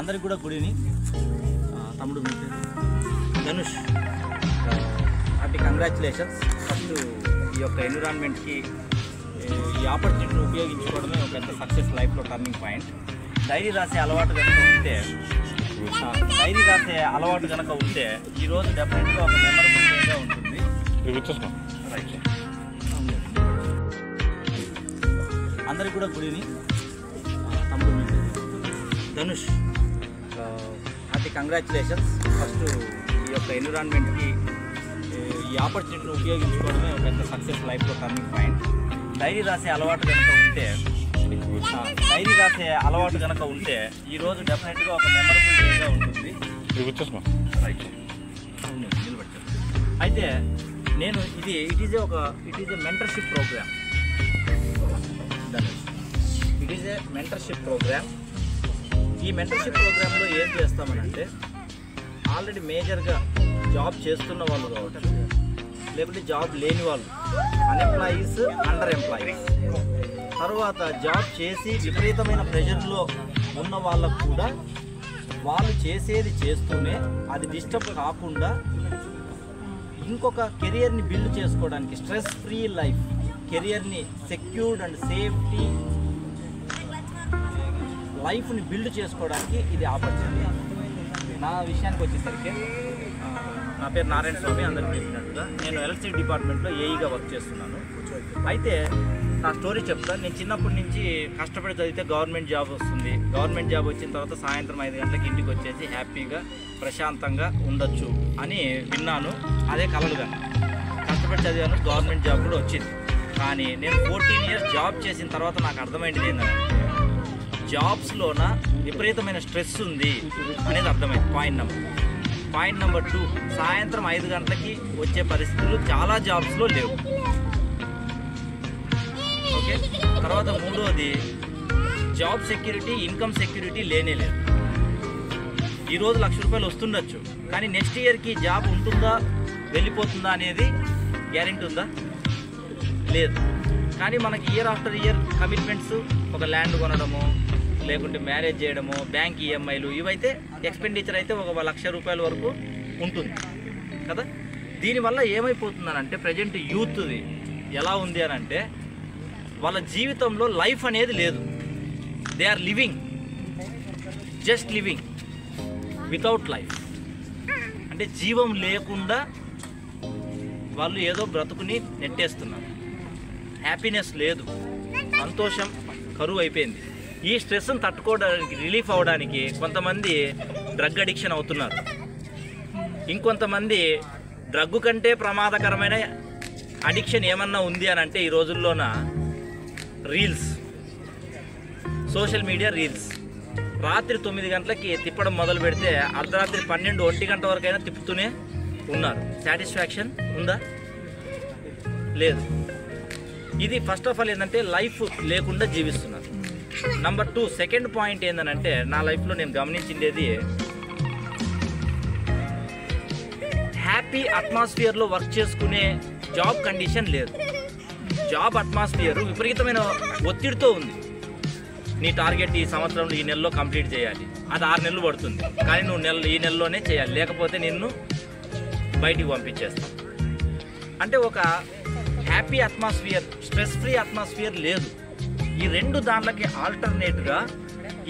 అందరికి కూడా good evening. తమ్ముడు మీ పేరు? ధనుష్. Happy congratulations. ఫస్ట్ ఈ యొక్క ఎన్విరాన్మెంట్కి ఈ ఆపర్చునిటీని ఉపయోగించుకోవడమే ఒక పెద్ద సక్సెస్ లైఫ్లో టర్నింగ్ పాయింట్. డైరీ రాసే అలవాటు కనుక ఉంటే ఈరోజు డెఫినెట్గా ఒక మెమరబుల్ డేగా ఉంటుంది. రైట్. అందరికి కూడా గుడ్ ఈవినింగ్. తమ్ముడు మీ పేరు? ధనుష్. Happy congratulations. ఫస్ట్ ఈ యొక్క ఎన్విరాన్మెంట్కి ఈ ఆపర్చునిటీని ఉపయోగించుకోవడమే ఒక పెద్ద సక్సెస్ లైఫ్లో టర్నింగ్ పాయింట్. డైరీ రాసే అలవాటు కనుక ఉంటే ఈరోజు డెఫినెట్గా ఒక మెమరబుల్ డేగా ఉంటుంది. రైట్. నిలబెట్టాను. అయితే నేను it is a mentorship program. It is a mentorship program. ఈ మెంటర్షిప్ ప్రోగ్రాంలో ఏం చేస్తామనంటే ఆల్రెడీ మేజర్గా జాబ్ చేస్తున్న వాళ్ళు కావచ్చు, లేకపోతే జాబ్ లేని వాళ్ళు, అన్ఎంప్లాయీస్, అండర్ ఎంప్లాయీస్, తర్వాత జాబ్ చేసి విపరీతమైన ప్రెషర్లో ఉన్న వాళ్ళకు కూడా వాళ్ళు చేసేది చేస్తూనే అది డిస్టర్బ్ కాకుండా ఇంకొక కెరియర్ని బిల్డ్ చేసుకోవడానికి, స్ట్రెస్ ఫ్రీ లైఫ్, కెరియర్ని సెక్యూర్డ్ అండ్ సేఫ్టీ లైఫ్ని బిల్డ్ చేసుకోవడానికి ఇది ఆపర్చునిటీ. నా విషయానికి వచ్చేసరికి నా పేరు నారాయణ స్వామి, అందరికీ చెప్పినట్టుగా నేను ఎలక్ట్రిసిటీ డిపార్ట్మెంట్లో ఏఈగా వర్క్ చేస్తున్నాను. అయితే నా స్టోరీ చెప్తాను. నేను చిన్నప్పటి నుంచి కష్టపడి చదివితే గవర్నమెంట్ జాబ్ వస్తుంది, గవర్నమెంట్ జాబ్ వచ్చిన తర్వాత సాయంత్రం 5 గంటలకు ఇంటికి వచ్చేసి హ్యాపీగా ప్రశాంతంగా ఉండొచ్చు అని విన్నాను. అదే కలలుగా కష్టపడి చదివాను, గవర్నమెంట్ జాబ్ కూడా వచ్చింది. కానీ నేను 14 ఇయర్స్ జాబ్ చేసిన తర్వాత నాకు అర్థమైంది ఏంటంటే జాబ్స్లోన విపరీతమైన స్ట్రెస్ ఉంది అనేది అర్థమైంది. పాయింట్ నెంబర్ 2, సాయంత్రం 5 గంటలకి వచ్చే పరిస్థితులు చాలా జాబ్స్లో లేవు. ఓకే. తర్వాత మూడోది, జాబ్ సెక్యూరిటీ, ఇన్కమ్ సెక్యూరిటీ లేనే లేదు. ఈరోజు ₹1,00,000 వస్తుండొచ్చు, కానీ నెక్స్ట్ ఇయర్కి జాబ్ ఉంటుందా వెళ్ళిపోతుందా అనేది గ్యారెంటీ ఉందా? లేదు. కానీ మనకి ఇయర్ ఆఫ్టర్ ఇయర్ కమిట్మెంట్స్, ఒక ల్యాండ్ కొనడము, లేకుంటే మ్యారేజ్ చేయడము, బ్యాంక్ ఈఎంఐలు, ఇవైతే ఎక్స్పెండిచర్ అయితే ఒక ₹1,00,000 వరకు ఉంటుంది కదా. దీనివల్ల ఏమైపోతుందనంటే ప్రజెంట్ యూత్ది ఎలా ఉంది అని అంటే వాళ్ళ జీవితంలో లైఫ్ అనేది లేదు. They are living, just living without life. అంటే జీవం లేకుండా వాళ్ళు ఏదో బ్రతుకుని నెట్టేస్తున్నారు. హ్యాపీనెస్ లేదు, సంతోషం కరువు అయిపోయింది. ఈ స్ట్రెస్ని తట్టుకోవడానికి, రిలీఫ్ అవ్వడానికి కొంతమంది డ్రగ్ అడిక్షన్ అవుతున్నారు. ఇంకొంతమంది డ్రగ్ కంటే ప్రమాదకరమైన అడిక్షన్ ఏమన్నా ఉంది అని అంటే ఈ రోజుల్లోన రీల్స్, సోషల్ మీడియా రీల్స్. రాత్రి 9 గంటలకి తిప్పడం మొదలు పెడితే అర్ధరాత్రి 12, 1 గంట వరకైనా తిప్పుతూనే ఉన్నారు. సాటిస్ఫాక్షన్ ఉందా? లేదు. ఇది ఫస్ట్ ఆఫ్ ఆల్ ఏంటంటే లైఫ్ లేకుండా జీవిస్తున్నారు. నెంబర్ 2, సెకండ్ పాయింట్ ఏంటంటే నా లైఫ్లో నేను గమనించింది హ్యాపీ అట్మాస్ఫియర్లో వర్క్ చేసుకునే జాబ్ కండిషన్ లేదు. జాబ్ అట్మాస్ఫియర్ విపరీతమైన ఒత్తిడితో ఉంది. నీ టార్గెట్ ఈ సంవత్సరంలో ఈ నెలలో కంప్లీట్ చేయాలి, అది 6 నెలలు పడుతుంది, కానీ నువ్వు ఈ నెలలోనే చేయాలి, లేకపోతే నిన్ను బయటికి పంపించేస్తాను. అంటే ఒక happy atmosphere, stress free atmosphere లేదు. ఈ 2 దాంట్లకి ఆల్టర్నేట్గా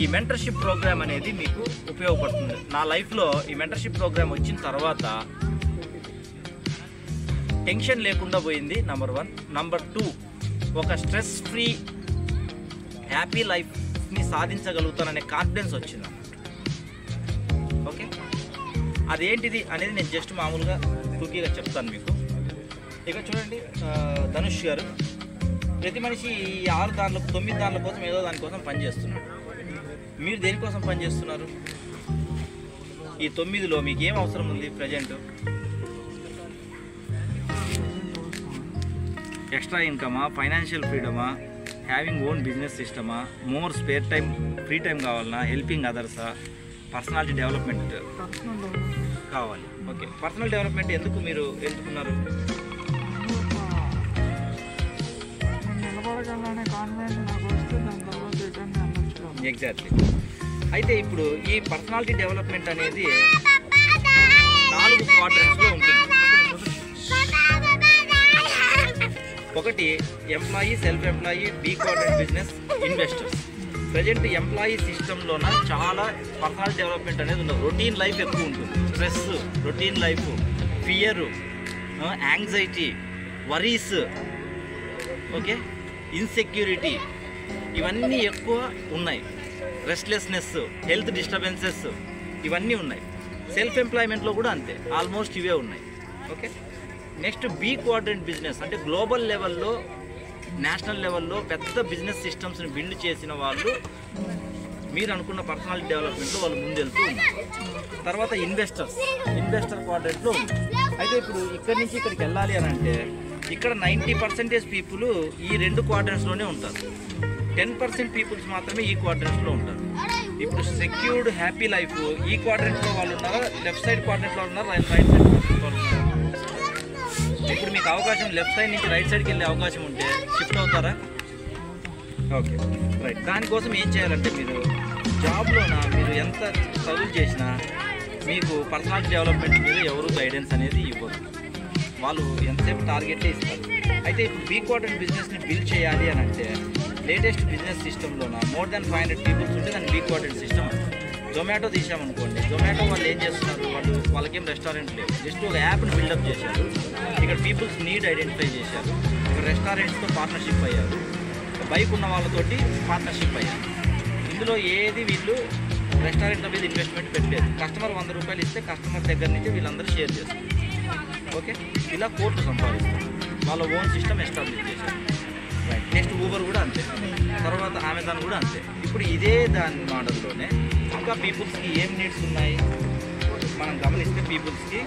ఈ మెంటర్షిప్ ప్రోగ్రామ్ అనేది మీకు ఉపయోగపడుతుంది. నా లైఫ్లో ఈ మెంటర్షిప్ ప్రోగ్రామ్ వచ్చిన తర్వాత టెన్షన్ లేకుండా పోయింది, నెంబర్ 1. నెంబర్ 2, ఒక స్ట్రెస్ ఫ్రీ హ్యాపీ లైఫ్ని సాధించగలుగుతాననే కాన్ఫిడెన్స్ వచ్చింది. ఓకే. అదేంటిది అనేది నేను జస్ట్ మామూలుగా టూకీగా చెప్తాను మీకు. ఇక చూడండి, ధనుష్ గారు ప్రతి మనిషి ఈ 6 దాంట్లో 9 దాంట్ల కోసం ఏదో దానికోసం పనిచేస్తున్నాడు. మీరు దేనికోసం పనిచేస్తున్నారు? ఈ 9లో మీకు ఏం అవసరం ఉంది ప్రజెంట్? ఎక్స్ట్రా ఇన్కమా, ఫైనాన్షియల్ ఫ్రీడమా, హ్యావింగ్ ఓన్ బిజినెస్ సిస్టమా, more spare time, free time కావాలన్నా, హెల్పింగ్ అదర్సా, పర్సనాలిటీ డెవలప్మెంట్ కావాలి. ఓకే. పర్సనల్ డెవలప్మెంట్ ఎందుకు మీరు ఎంచుకున్నారు? నిలబడగలనే కాన్ఫిడెన్స్ నాకు వస్తే దాని తర్వాత రిటర్న్ ఎగ్జాక్ట్లీ. అయితే ఇప్పుడు ఈ పర్సనాలిటీ డెవలప్మెంట్ అనేది 4 క్వాడ్రంట్స్లో ఉంటుంది. ఒకటి employee, self employee, B quadrant business, investors. Present employee సిస్టంలోన చాలా పర్సనాలిటీ డెవలప్మెంట్ అనేది ఉండదు. రొటీన్ లైఫ్ ఎక్కువ ఉంటుంది. Stress, routine life, fear, anxiety, worries, okay, insecurity, ఇవన్నీ ఎక్కువ ఉన్నాయి. రెస్ట్లెస్నెస్, హెల్త్ డిస్టర్బెన్సెస్, ఇవన్నీ ఉన్నాయి. సెల్ఫ్ ఎంప్లాయ్మెంట్లో కూడా అంతే, ఆల్మోస్ట్ ఇవే ఉన్నాయి. Okay, next B quadrant business అంటే గ్లోబల్ లెవెల్లో, నేషనల్ లెవెల్లో పెద్ద బిజినెస్ సిస్టమ్స్ని బిల్డ్ చేసిన వాళ్ళు మీరు అనుకున్న పర్సనాలిటీ డెవలప్మెంట్లో వాళ్ళు ముందెళ్తూ ఉన్నారు. తర్వాత ఇన్వెస్టర్ క్వాడ్రంట్లో ఉంది. అయితే ఇప్పుడు ఇక్కడి నుంచి ఇక్కడికి వెళ్ళాలి అని అంటే ఇక్కడ 90% పీపుల్ ఈ 2 క్వాడ్రంట్స్లోనే ఉంటారు. 10% పీపుల్స్ మాత్రమే ఈ క్వాడ్రంట్స్లో ఉంటారు. ఇప్పుడు సెక్యూర్డ్ హ్యాపీ లైఫ్ ఈ క్వాడ్రంట్లో వాళ్ళు ఉన్నారా, లెఫ్ట్ సైడ్ క్వాడ్రంట్లో ఉన్నారా, రైట్ సైడ్ వాళ్ళు ఉన్నారా? ఇప్పుడు మీకు అవకాశం లెఫ్ట్ సైడ్ నుంచి రైట్ సైడ్కి వెళ్ళే అవకాశం ఉంటే షిఫ్ట్ అవుతారా? Okay, right. దానికోసం ఏం చేయాలంటే మీరు జాబ్లోన మీరు ఎంత చదువు చేసినా మీకు పర్సనాలిటీ డెవలప్మెంట్ మీద ఎవరు గైడెన్స్ అనేది ఇవ్వరు. వాళ్ళు ఎంతసేపు టార్గెట్లే ఇస్తారు. అయితే ఇప్పుడు బి క్వాడ్రంట్ బిజినెస్ని బిల్డ్ చేయాలి అని అంటే లేటెస్ట్ బిజినెస్ సిస్టంలోన మోర్ దాన్ 500 పీపుల్స్ ఉంటే దాన్ని బి క్వాడ్రంట్ సిస్టమ్ అంటారు. జొమాటో తీసామనుకోండి, జొమాటో వాళ్ళు ఏం చేస్తున్నారు, వాళ్ళకేం రెస్టారెంట్ లేవు, జస్ట్ ఒక యాప్ని బిల్డప్ చేశారు. ఇక్కడ పీపుల్స్ నీడ్ ఐడెంటిఫై చేశారు. ఇక్కడ రెస్టారెంట్స్తో పార్ట్నర్షిప్ అయ్యారు, బైక్ ఉన్న వాళ్ళతోటి పార్ట్నర్షిప్ అయ్యారు. ఇందులో ఏది వీళ్ళు రెస్టారెంట్ల మీద ఇన్వెస్ట్మెంట్ పెట్టలేదు. కస్టమర్ 100 రూపాయలు ఇస్తే కస్టమర్ దగ్గర నుంచి వీళ్ళందరూ షేర్ చేస్తారు. ఓకే, ఇలా కోట్లు సంపాదిస్తారు. వాళ్ళ ఓన్ సిస్టమ్ ఎస్టాబ్లిష్ చేశారు. రైట్. నెక్స్ట్ ఊబర్ కూడా అంతే, తర్వాత అమెజాన్ కూడా అంతే. ఇప్పుడు ఇదే దాని మోడల్లోనే ఇంకా పీపుల్స్కి ఏం నీడ్స్ ఉన్నాయి మనం గమనిస్తే పీపుల్స్కి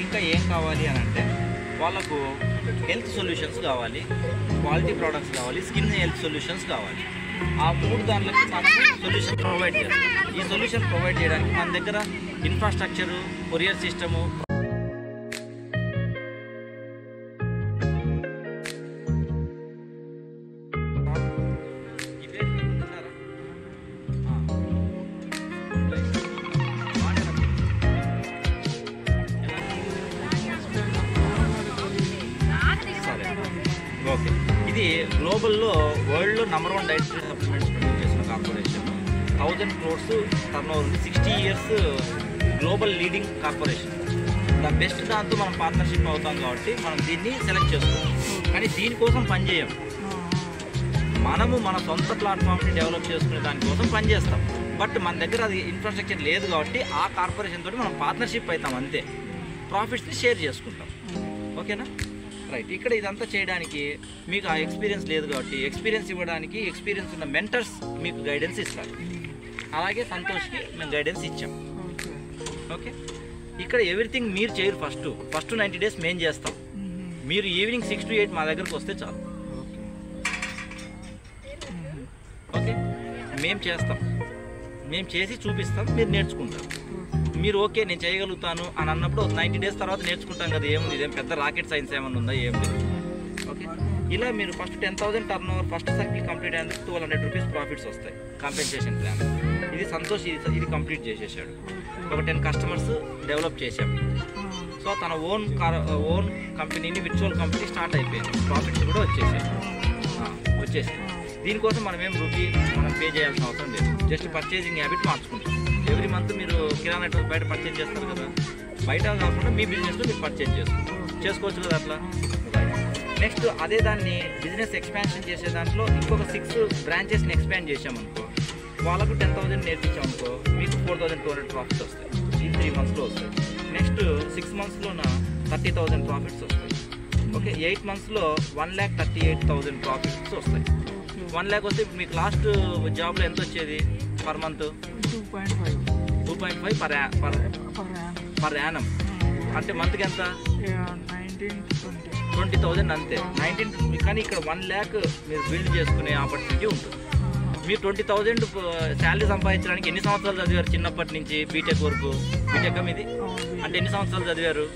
ఇంకా ఏం కావాలి అని అంటే వాళ్ళకు హెల్త్ సొల్యూషన్స్ కావాలి, క్వాలిటీ ప్రోడక్ట్స్ కావాలి, స్కిన్ హెల్త్ సొల్యూషన్స్ కావాలి. ఆ 3 దానిలోకి మనం సొల్యూషన్ ప్రొవైడ్ చేస్తాం. ఈ సొల్యూషన్ ప్రొవైడ్ చేయడానికి మన దగ్గర ఇన్ఫ్రాస్ట్రక్చరు, కొరియర్ సిస్టము, ఓకే, ఇది గ్లోబల్లో వరల్డ్లో #1 డైటరీ సప్లిమెంట్స్ ప్రొడ్యూస్ చేసిన కార్పొరేషన్. 1000 crores టర్నోవర్ ఉంది. 60 years global leading corporation. The best దాంతో మనం పార్ట్నర్షిప్ అవుతాం కాబట్టి మనం దీన్ని సెలెక్ట్ చేసుకోవాలి. కానీ దీనికోసం పనిచేయం, మనము మన సొంత ప్లాట్ఫామ్ని డెవలప్ చేసుకునే దానికోసం పనిచేస్తాం. బట్ మన దగ్గర అది ఇన్ఫ్రాస్ట్రక్చర్ లేదు కాబట్టి ఆ కార్పొరేషన్ తోటి మనం పార్ట్నర్షిప్ అవుతాం అంతే. ప్రాఫిట్స్ని షేర్ చేసుకుంటాం. ఓకేనా? రైట్. ఇక్కడ ఇదంతా చేయడానికి మీకు ఆ ఎక్స్పీరియన్స్ లేదు కాబట్టి ఎక్స్పీరియన్స్ ఇవ్వడానికి ఎక్స్పీరియన్స్ ఉన్న మెంటర్స్ మీకు గైడెన్స్ ఇస్తారు. అలాగే సంతోష్కి మేము గైడెన్స్ ఇచ్చాం. ఓకే, ఇక్కడ ఎవ్రీథింగ్ మీరు చేయరు. ఫస్ట్ 90 days మేము చేస్తాం. మీరు ఈవినింగ్ 6 to 8 మా దగ్గరకు వస్తే చాలు. ఓకే, మేము చేస్తాం, మేము చేసి చూపిస్తాం, మీరు నేర్చుకుంటారు. మీరు ఓకే నేను చేయగలుగుతాను అని అన్నప్పుడు 90 days తర్వాత నేర్చుకుంటాం కదా, ఏముంది ఇదేం పెద్ద రాకెట్ సైన్స్ ఏమన్నా ఉందా, ఏం లేదు. ఓకే, ఇలా మీరు first 10,000 turnover first circle complete అయినందుకు 1200 rupees ప్రాఫిట్స్ వస్తాయి కాంపెన్సేషన్ ప్లాన్. ఇది సంతోష్ ఇది కంప్లీట్ చేసేసాడు. ఒక 10 customers డెవలప్ చేశాం. సో తన ఓన్ కంపెనీని విర్చువల్ కంపెనీ స్టార్ట్ అయిపోయింది. ప్రాఫిట్స్ కూడా వచ్చేసాయి. దీనికోసం మనం ఏం మనం పే చేయాల్సిన అవసరం లేదు. జస్ట్ పర్చేజింగ్ హ్యాబిట్ మార్చుకుంటాం. ఎవ్రీ మంత్ మీరు కిరాణా స్టోర్ బయట పర్చేజ్ చేస్తారు కదా, బయట కాకుండా మీ బిజినెస్లో మీరు పర్చేజ్ చేసుకోవచ్చు కదా అట్లా. నెక్స్ట్ అదే దాన్ని బిజినెస్ ఎక్స్పాన్షన్ చేసే దాంట్లో ఇంకొక 6 branchesని ఎక్స్పాండ్ చేసామనుకో, వాళ్ళకు 10,000 నేర్పించామనుకో, మీకు 4,200 ప్రాఫిట్స్ వస్తాయి. ఈ 3 monthsలో వస్తాయి. నెక్స్ట్ 6 monthsలోన 30,000 ప్రాఫిట్స్ వస్తాయి. ఓకే, 8 monthsలో 1,38,000 ప్రాఫిట్స్ వస్తాయి. 1 lakh వస్తే ఇప్పుడు మీకు లాస్ట్ జాబ్లో ఎంత వచ్చేది పర్ మంత్? 2.5 per annum. అంటే మంత్కి ఎంత? 20,000 అంతే. 19. కానీ ఇక్కడ 1 lakh మీరు బిల్డ్ చేసుకునే ఆపర్చునిటీ ఉంటుంది. మీరు 20,000 శాలరీ సంపాదించడానికి ఎన్ని సంవత్సరాలు చదివారు చిన్నప్పటి నుంచి బీటెక్ వరకు? బీటెక్ ఇది అంటే ఎన్ని సంవత్సరాలు చదివారు?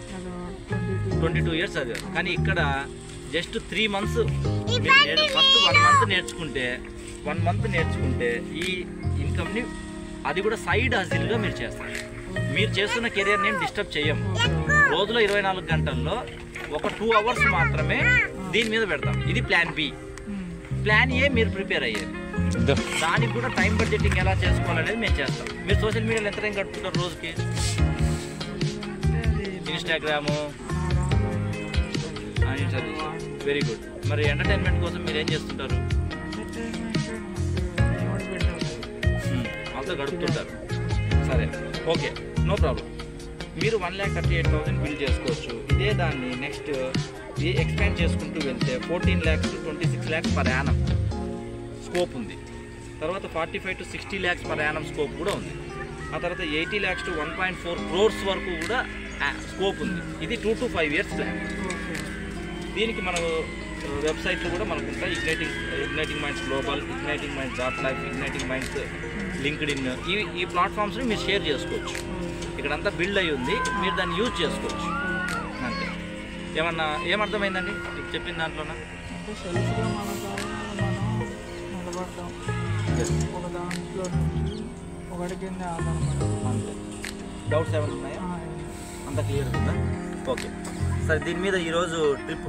22 years చదివారు. కానీ ఇక్కడ జస్ట్ 3 months ఫస్ట్ 1 month నేర్చుకుంటే 1 మంత్ నేర్చుకుంటే ఈ ఇన్కమ్ని అది కూడా సైడ్ హజిల్గా మీరు చేస్తారు. మీరు చేస్తున్న కెరియర్ని ఏం డిస్టర్బ్ చేయం. రోజులో 24 గంటల్లో ఒక 2 అవర్స్ మాత్రమే దీని మీద పెడతాం. ఇది ప్లాన్ బి. ప్లాన్ ఏ మీరు ప్రిపేర్ అయ్యేది. దానికి కూడా టైం బడ్జెటింగ్ ఎలా చేసుకోవాలనేది మేము చేస్తాం. మీరు సోషల్ మీడియాలో ఎంత టైం గడుపుతుంటారు రోజుకి? Instagram, very good. మరి ఎంటర్టైన్మెంట్ కోసం మీరు ఏం చేస్తుంటారు? వాళ్ళతో గడుపుతుంటారు. సరే, ఓకే, నో ప్రాబ్లం. మీరు 1,38,000 బిల్ చేసుకోవచ్చు. ఇదే దాన్ని నెక్స్ట్ ఎక్స్పాండ్ చేసుకుంటూ వెళ్తే 14 lakhs to 26 lakhs per annum scope ఉంది. తర్వాత 45 to 60 lakhs per annum scope కూడా ఉంది. ఆ తర్వాత 80 lakhs to 1.4 crores వరకు కూడా స్కోప్ ఉంది. ఇది 2 to 5 years ప్లాన్. దీనికి మన వెబ్సైట్లు కూడా మనకు ఉంటాయి. Igniting minds global, igniting minds job life, igniting minds LinkedIn, ఈ ప్లాట్ఫామ్స్ని మీరు షేర్ చేసుకోవచ్చు. ఇక్కడంతా బిల్డ్ అయ్యి ఉంది, మీరు దాన్ని యూజ్ చేసుకోవచ్చు. అంతే. ఏమర్థమైందండి చెప్పిన దాంట్లోనా? ఒక దాంట్లో నుంచి ఒకటి కింద ఆధారపడతాం. అంతే. డౌట్స్ ఏమైనా ఉన్నాయా? అంత క్లియర్ ఉందా? ఓకే, సరే. దీని మీద ఈరోజు ట్రిప్